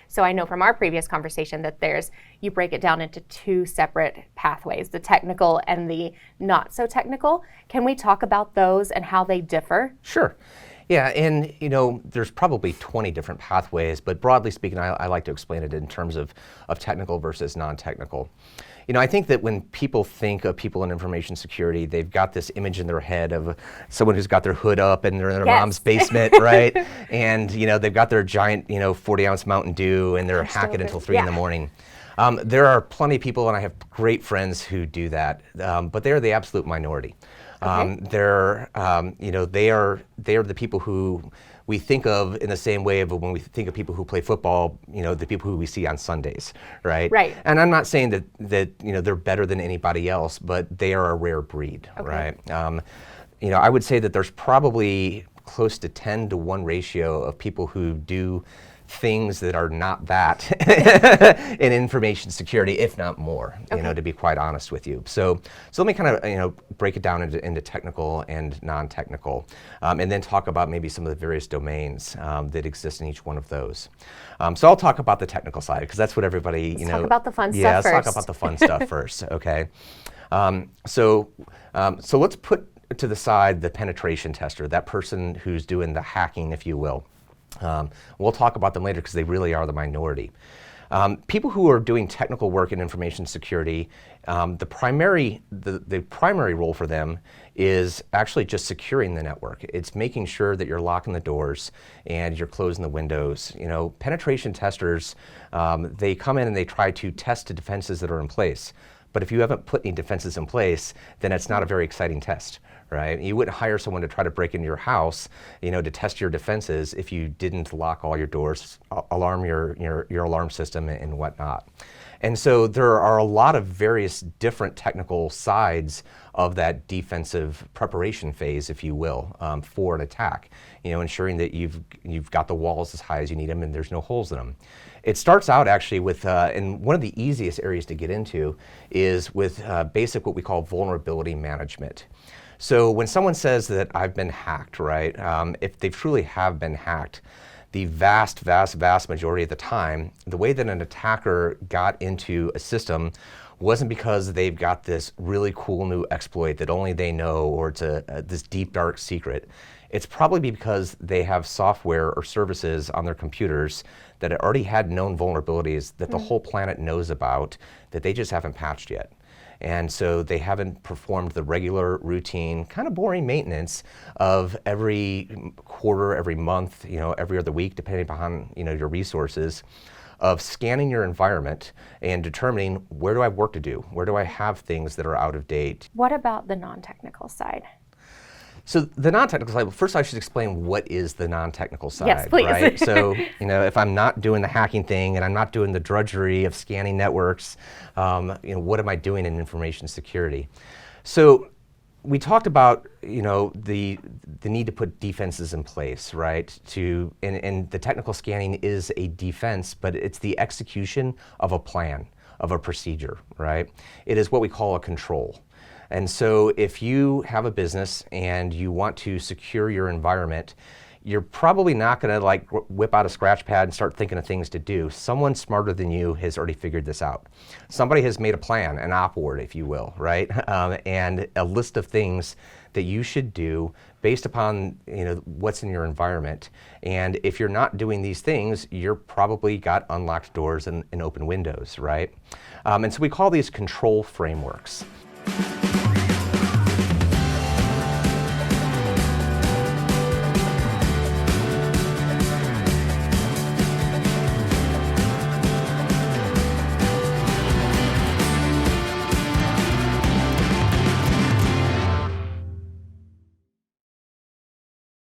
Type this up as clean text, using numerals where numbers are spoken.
So I know from our previous conversation that you break it down into two separate pathways, the technical and the not so technical. Can we talk about those and how they differ? Sure. Yeah, and there's probably 20 different pathways, but broadly speaking, I like to explain it in terms of technical versus non-technical. I think that when people think of people in information security, they've got this image in their head of someone who's got their hood up and they're in their mom's basement, right? And they've got their giant 40-ounce Mountain Dew and they're hacking until 3 in the morning. There are plenty of people, and I have great friends who do that, but they're the absolute minority. Okay. They are the people who we think of in the same way of when we think of people who play football, the people who we see on Sundays, right? Right. And I'm not saying that they're better than anybody else, but they are a rare breed, Okay. right? I would say that there's probably close to 10-to-1 ratio of people who do things that are not that in information security, if not more, to be quite honest with you. So let me kind of, break it down into technical and non-technical, and then talk about maybe some of the various domains that exist in each one of those. So I'll talk about the technical side, because that's what everybody, Let's talk about the fun stuff let's first. talk about the fun stuff first, okay? So let's put to the side the penetration tester, that person who's doing the hacking, if you will. We'll talk about them later because they really are the minority. People who are doing technical work in information security, the primary role for them is actually just securing the network. It's making sure that you're locking the doors and you're closing the windows. Penetration testers, they come in and they try to test the defenses that are in place. But if you haven't put any defenses in place, then it's not a very exciting test, right? You wouldn't hire someone to try to break into your house, to test your defenses if you didn't lock all your doors, alarm your alarm system and whatnot. And so there are a lot of various different technical sides of that defensive preparation phase, if you will, for an attack. Ensuring that you've got the walls as high as you need them and there's no holes in them. It starts out actually with, and one of the easiest areas to get into is with basic what we call vulnerability management. So when someone says that I've been hacked, right, if they truly have been hacked, the vast majority of the time, the way that an attacker got into a system wasn't because they've got this really cool new exploit that only they know, or it's this deep, dark secret. It's probably because they have software or services on their computers that already had known vulnerabilities that the whole planet knows about that they just haven't patched yet. And so they haven't performed the regular, routine, kind of boring maintenance of every quarter, every month, every other week, depending upon your resources, of scanning your environment and determining where do I have work to do, where do I have things that are out of date. What about the non-technical side? So the non-technical side, well, first I should explain what is the non-technical side, yes, please. right? So, if I'm not doing the hacking thing and I'm not doing the drudgery of scanning networks, what am I doing in information security? So we talked about, the need to put defenses in place, right? And the technical scanning is a defense, but it's the execution of a plan, of a procedure, right? It is what we call a control. And so if you have a business and you want to secure your environment, you're probably not going to whip out a scratch pad and start thinking of things to do. Someone smarter than you has already figured this out. Somebody has made a plan, an op board, if you will, right? And a list of things that you should do based upon what's in your environment. And if you're not doing these things, you're probably got unlocked doors and open windows, right? And so we call these control frameworks.